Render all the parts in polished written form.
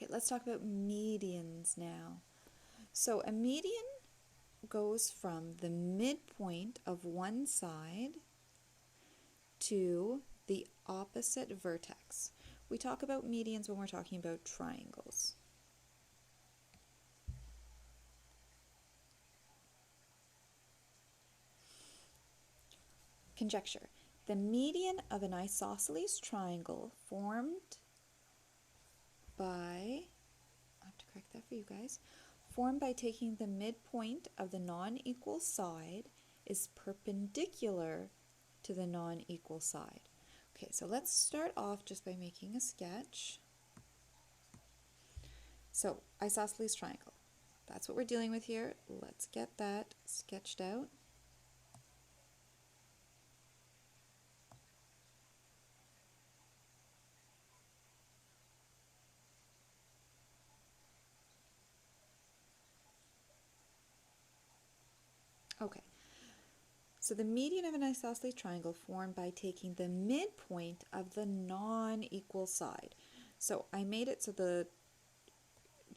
Okay, let's talk about medians now. So a median goes from the midpoint of one side to the opposite vertex. We talk about medians when we're talking about triangles. Conjecture. The median of an isosceles triangle formed by, I have to correct that for you guys, formed by taking the midpoint of the non-equal side is perpendicular to the non-equal side. Okay, so let's start off just by making a sketch. So, isosceles triangle. That's what we're dealing with here. Let's get that sketched out. Okay, so the median of an isosceles triangle formed by taking the midpoint of the non-equal side. So I made it so the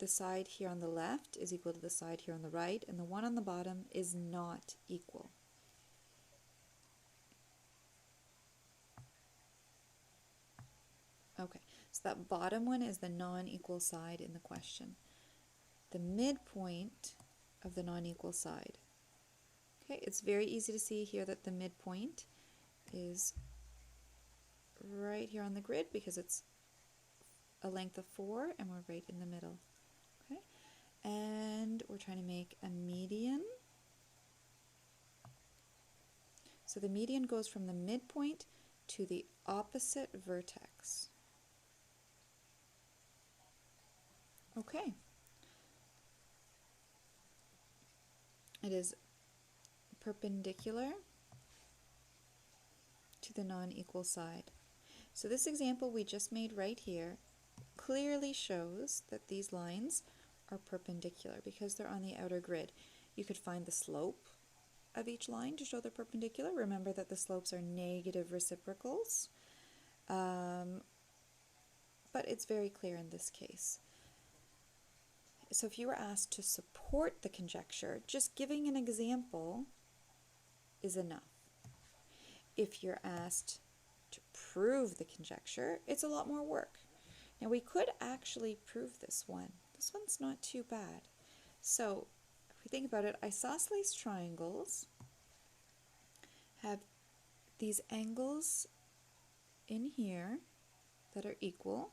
side here on the left is equal to the side here on the right, and the one on the bottom is not equal. Okay, so that bottom one is the non-equal side in the question. The midpoint of the non-equal side. Okay, it's very easy to see here that the midpoint is right here on the grid because it's a length of 4 and we're right in the middle. Okay, and we're trying to make a median. So the median goes from the midpoint to the opposite vertex. Okay. It is perpendicular to the non-equal side. So this example we just made right here clearly shows that these lines are perpendicular because they're on the outer grid. You could find the slope of each line to show they're perpendicular. Remember that the slopes are negative reciprocals, but it's very clear in this case. So if you were asked to support the conjecture, just giving an example is enough. If you're asked to prove the conjecture, it's a lot more work. Now we could actually prove this one. This one's not too bad. So if we think about it, isosceles triangles have these angles in here that are equal.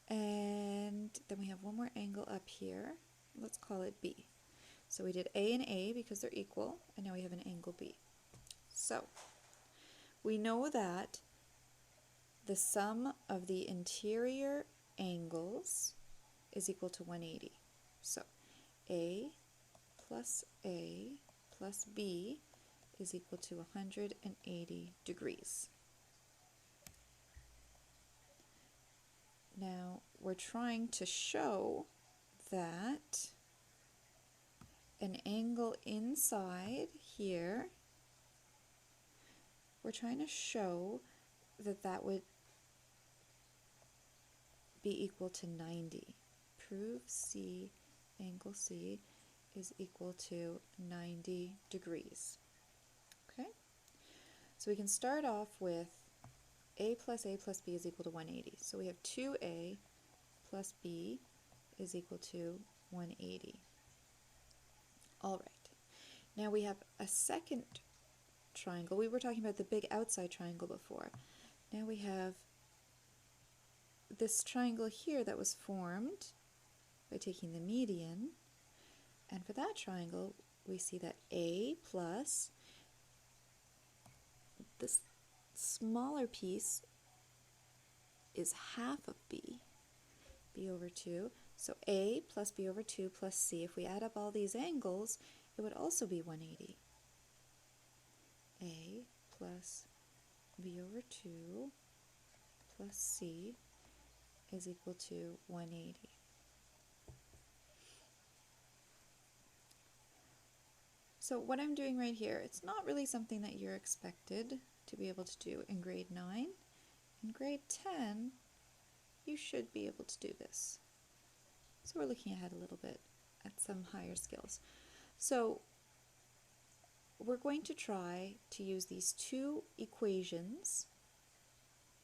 And then we have one more angle up here. Let's call it B. So we did A and A because they're equal, and now we have an angle B. So we know that the sum of the interior angles is equal to 180. So A plus B is equal to 180 degrees. Now we're trying to show that an angle inside here, we're trying to show that that would be equal to 90. Prove C, angle C is equal to 90 degrees. Okay? So we can start off with A plus B is equal to 180. So we have 2A plus B is equal to 180. All right. Now we have a second triangle. We were talking about the big outside triangle before. Now we have this triangle here that was formed by taking the median. And for that triangle, we see that A plus this smaller piece is half of B over 2. So A plus B over 2 plus C, if we add up all these angles, it would also be 180. A plus B over 2 plus C is equal to 180. So what I'm doing right here, it's not really something that you're expected to be able to do in grade 9. In grade 10, you should be able to do this. So we're looking ahead a little bit at some higher skills. So we're going to try to use these two equations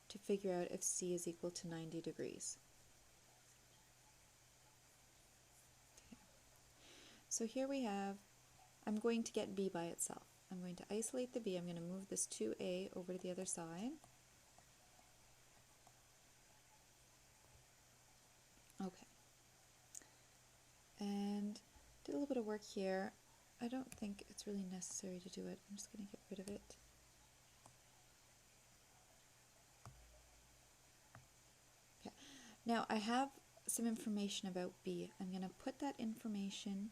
to figure out if C is equal to 90 degrees. Okay. So here we have, I'm going to get B by itself. I'm going to isolate the B. I'm going to move this 2A over to the other side. Okay. And did a little bit of work here. I don't think it's really necessary to do it. I'm just going to get rid of it. Okay. Now I have some information about B. I'm going to put that information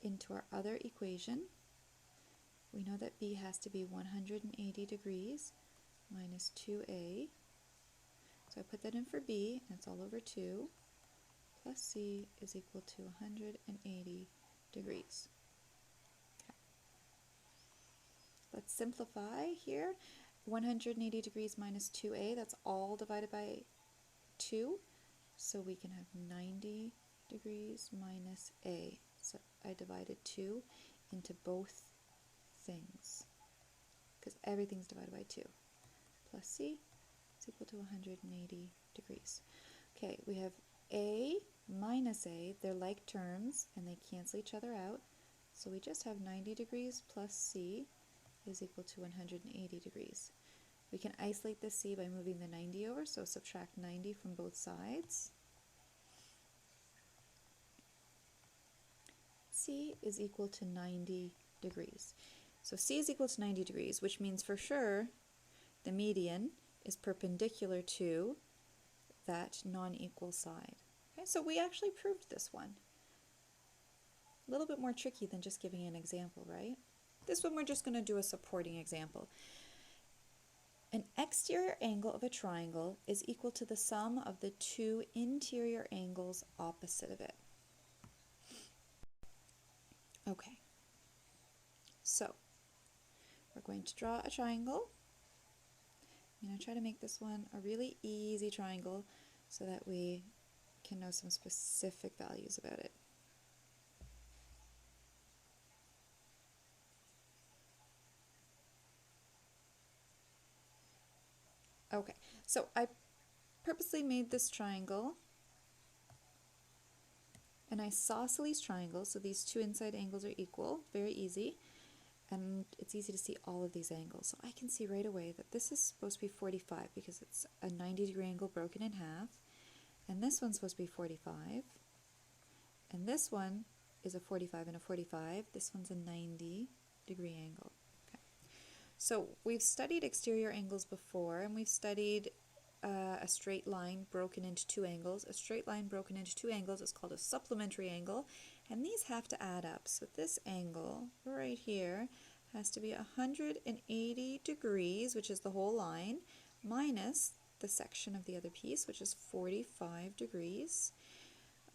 into our other equation. We know that B has to be 180 degrees minus 2A. So I put that in for B, and it's all over 2, plus C is equal to 180 degrees. Okay. Let's simplify here. 180 degrees minus 2A, that's all divided by 2. So we can have 90 degrees minus A. So I divided 2 into both things, because everything's divided by 2. Plus C is equal to 180 degrees. Okay, we have A minus A, they're like terms and they cancel each other out. So we just have 90 degrees plus C is equal to 180 degrees. We can isolate the C by moving the 90 over, so subtract 90 from both sides. C is equal to 90 degrees. So C is equal to 90 degrees, which means for sure the median is perpendicular to that non-equal side. Okay, so we actually proved this one. A little bit more tricky than just giving an example, right? This one we're just going to do a supporting example. An exterior angle of a triangle is equal to the sum of the two interior angles opposite of it. Okay, so we're going to draw a triangle. I'm going to try to make this one a really easy triangle so that we can know some specific values about it. Okay, so I purposely made this triangle an isosceles triangle, so these two inside angles are equal, very easy, and it's easy to see all of these angles. So I can see right away that this is supposed to be 45 because it's a 90-degree angle broken in half, and this one's supposed to be 45, and this one is a 45 and a 45, this one's a 90-degree angle. Okay. So we've studied exterior angles before, and we've studied a straight line broken into two angles. A straight line broken into two angles is called a supplementary angle, and these have to add up. So this angle right here has to be 180 degrees, which is the whole line, minus the section of the other piece, which is 45 degrees.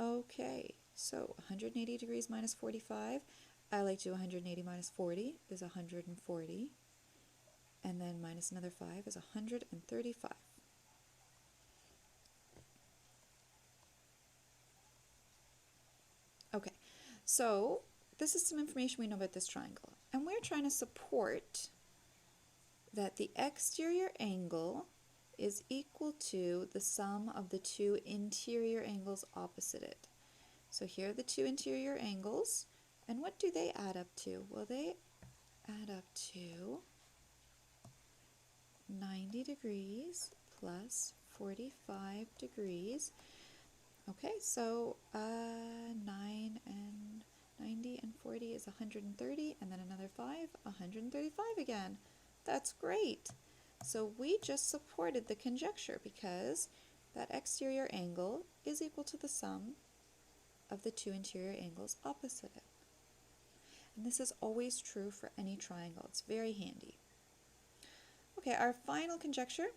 Okay, so 180 degrees minus 45, I like to do 180 minus 40 is 140, and then minus another 5 is 135. Okay, so this is some information we know about this triangle, and we're trying to support that the exterior angle is equal to the sum of the two interior angles opposite it. So here are the two interior angles, and what do they add up to? Well, they add up to 90 degrees plus 45 degrees. Okay, so 9 and 90 and 40 is 130, and then another 5, 135 again. That's great. So we just supported the conjecture because that exterior angle is equal to the sum of the two interior angles opposite it. And this is always true for any triangle. It's very handy. Okay, our final conjecture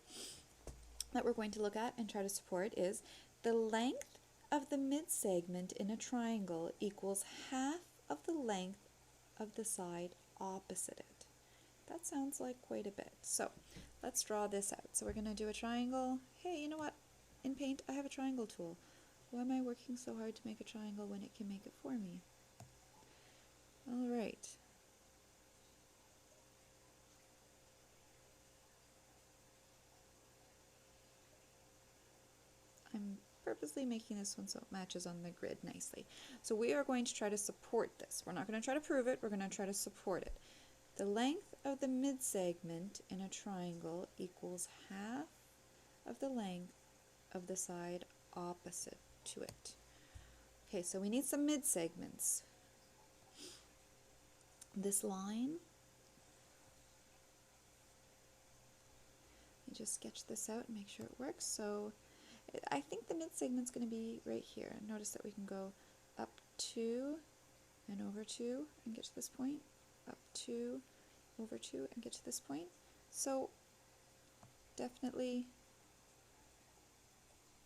that we're going to look at and try to support is the length of the midsegment in a triangle equals half of the length of the side opposite it. That sounds like quite a bit. So let's draw this out. So we're going to do a triangle. Hey, you know what? in Paint, I have a triangle tool. Why am I working so hard to make a triangle when it can make it for me? All right. I'm purposely making this one so it matches on the grid nicely. So we are going to try to support this. We're not going to try to prove it, we're going to try to support it. The length of the mid-segment in a triangle equals half of the length of the side opposite to it. Okay, so we need some mid-segments. This line, let me just sketch this out and make sure it works. So I think the mid-segment's going to be right here. Notice that we can go up 2 and over 2 and get to this point, up 2, over 2 and get to this point. So definitely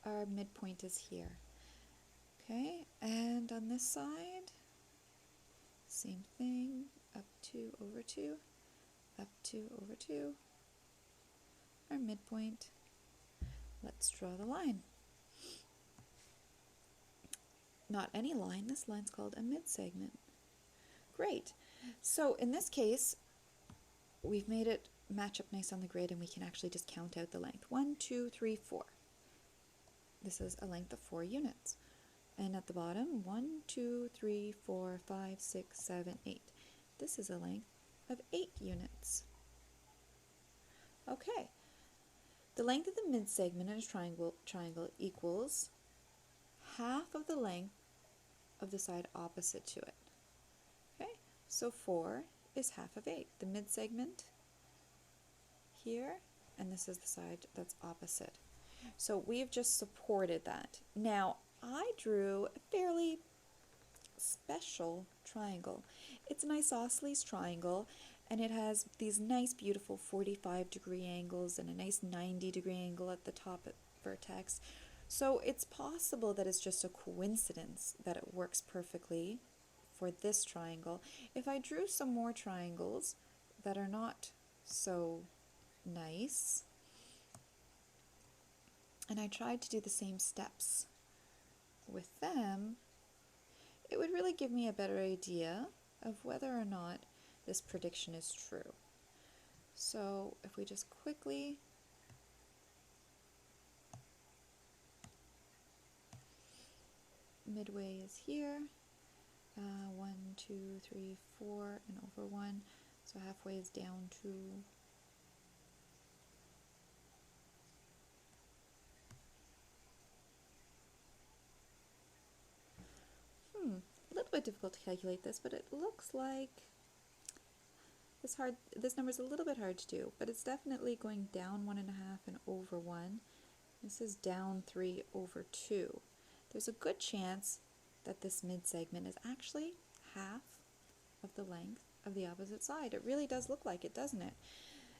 our midpoint is here. Okay, and on this side, same thing, up 2 over 2, up 2 over 2, our midpoint. Let's draw the line. Not any line, this line's called a mid-segment. Great. So in this case, we've made it match up nice on the grid and we can actually just count out the length. 1, 2, 3, 4. This is a length of 4 units. And at the bottom, 1, 2, 3, 4, 5, 6, 7, 8. This is a length of 8 units. Okay. The length of the mid-segment in a triangle equals half of the length of the side opposite to it. Okay, so 4 is half of 8. The mid-segment here, and this is the side that's opposite. So we've just supported that. Now, I drew a fairly special triangle. It's an isosceles triangle, and it has these nice, beautiful 45-degree angles and a nice 90-degree angle at the top vertex. So it's possible that it's just a coincidence that it works perfectly for this triangle. If I drew some more triangles that are not so nice, and I tried to do the same steps with them, it would really give me a better idea of whether or not this prediction is true. So if we just quickly midway is here, 1, 2, 3, 4, and over 1, so halfway is down 2. A little bit difficult to calculate this, but it looks like this number is a little bit hard to do, but it's definitely going down 1.5 and over 1. This is down 3 over 2. There's a good chance that this mid-segment is actually half of the length of the opposite side. It really does look like it, doesn't it?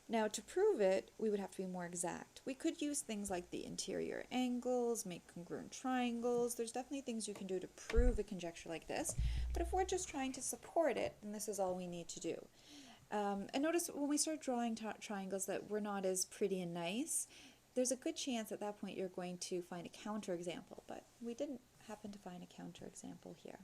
Now, to prove it, we would have to be more exact. We could use things like the interior angles, make congruent triangles. There's definitely things you can do to prove a conjecture like this. But if we're just trying to support it, then this is all we need to do. And notice when we start drawing triangles that were not as pretty and nice, there's a good chance at that point you're going to find a counterexample, but we didn't happen to find a counterexample here.